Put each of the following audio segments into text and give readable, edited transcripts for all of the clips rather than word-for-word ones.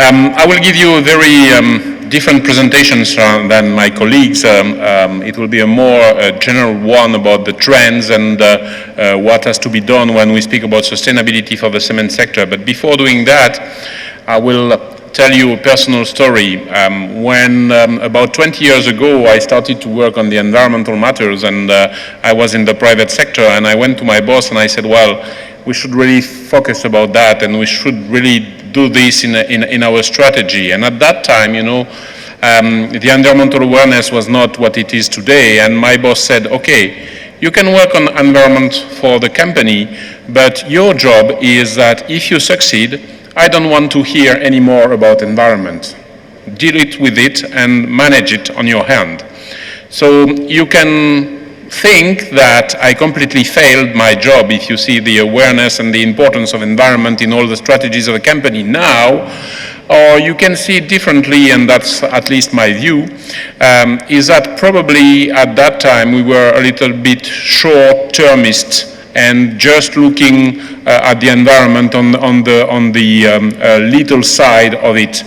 I will give you a very different presentations than my colleagues. It will be a more general one about the trends and what has to be done when we speak about sustainability for the cement sector. But before doing that, I will tell you a personal story. When about 20 years ago I started to work on the environmental matters, and I was in the private sector, and I went to my boss and I said, well, we should really focus about that, and we should really do this in our strategy. And at that time, you know, the environmental awareness was not what it is today, and my boss said, okay, you can work on environment for the company, but your job is that if you succeed, I don't want to hear any more about environment. Deal it with it and manage it on your hand. So you can think that I completely failed my job if you see the awareness and the importance of environment in all the strategies of a company now, or you can see it differently, and that's at least my view, is that probably at that time we were a little bit short-termist and just looking at the environment on the little side of it.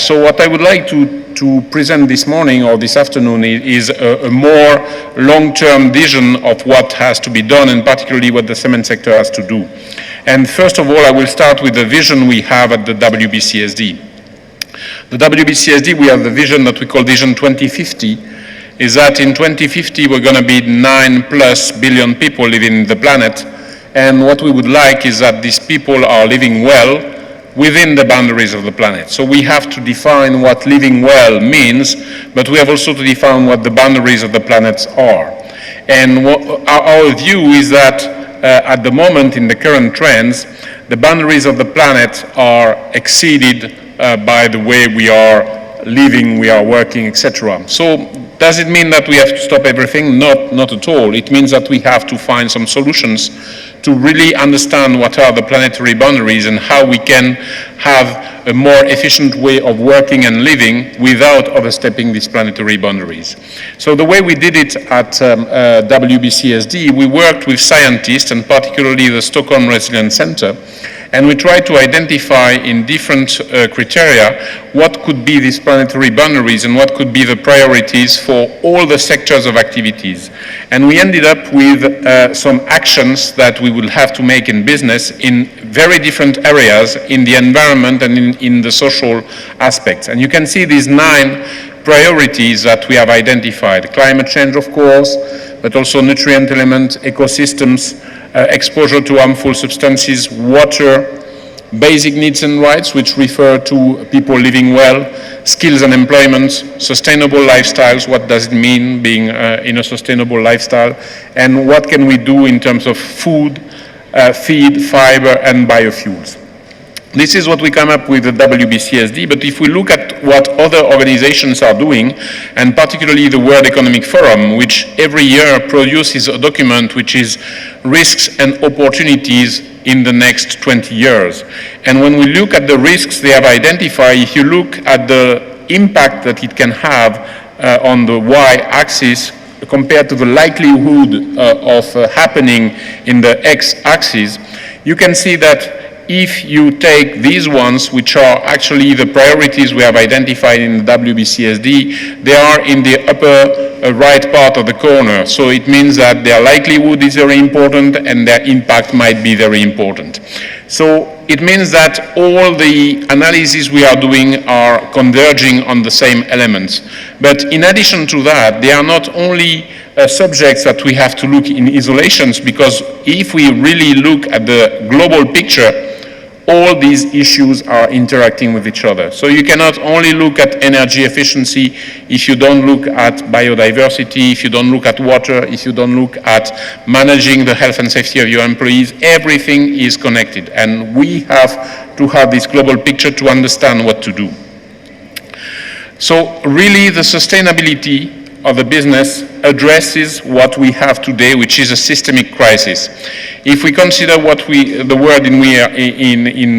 So what I would like to present this morning or this afternoon is a more long-term vision of what has to be done, and particularly what the cement sector has to do. And first of all, I will start with the vision we have at the WBCSD. The WBCSD, we have the vision that we call Vision 2050, is that in 2050 we're going to be 9+ billion people living in the planet, and what we would like is that these people are living well within the boundaries of the planet. So we have to define what living well means, but we have also to define what the boundaries of the planet are. And our view is that at the moment in the current trends, the boundaries of the planet are exceeded by the way we are living, we are working, etc. So does it mean that we have to stop everything? Not at all. It means that we have to find some solutions to really understand what are the planetary boundaries and how we can have a more efficient way of working and living without overstepping these planetary boundaries. So the way we did it at WBCSD, we worked with scientists, and particularly the Stockholm Resilience Center, and we tried to identify in different criteria what could be these planetary boundaries and what could be the priorities for all the sectors of activities. And we ended up with some actions that we will have to make in business in very different areas in the environment and in the social aspects. And you can see these 9 priorities that we have identified. Climate change, of course, but also nutrient elements, ecosystems, exposure to harmful substances, water, basic needs and rights, which refer to people living well, skills and employment, sustainable lifestyles, what does it mean being in a sustainable lifestyle, and what can we do in terms of food, feed, fiber, and biofuels. This is what we come up with at WBCSD, but if we look at what other organizations are doing, and particularly the World Economic Forum, which every year produces a document which is risks and opportunities in the next 20 years. And when we look at the risks they have identified, if you look at the impact that it can have on the y-axis compared to the likelihood of happening in the x-axis, you can see that if you take these ones, which are actually the priorities we have identified in the WBCSD, they are in the upper right part of the corner. So it means that their likelihood is very important and their impact might be very important. So it means that all the analyses we are doing are converging on the same elements. But in addition to that, they are not only subjects that we have to look in isolations, because if we really look at the global picture, all these issues are interacting with each other. So you cannot only look at energy efficiency if you don't look at biodiversity, if you don't look at water, if you don't look at managing the health and safety of your employees. Everything is connected, and we have to have this global picture to understand what to do. So really the sustainability of the business addresses what we have today, which is a systemic crisis. If we consider the world in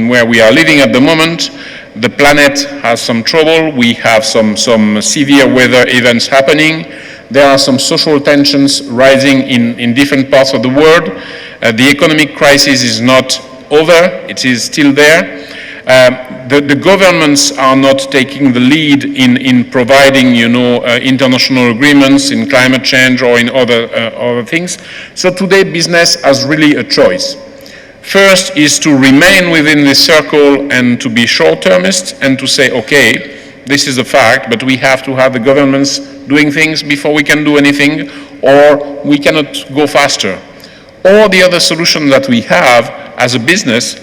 where we are living at the moment, the planet has some trouble, we have some severe weather events happening, there are some social tensions rising in different parts of the world, the economic crisis is not over, it is still there, The governments are not taking the lead in providing, international agreements in climate change or in other things. So today business has really a choice. First is to remain within this circle and to be short-termist and to say, okay, this is a fact, but we have to have the governments doing things before we can do anything, or we cannot go faster. Or the other solution that we have as a business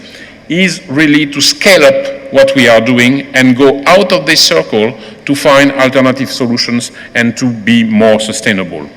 is really to scale up what we are doing and go out of this circle to find alternative solutions and to be more sustainable.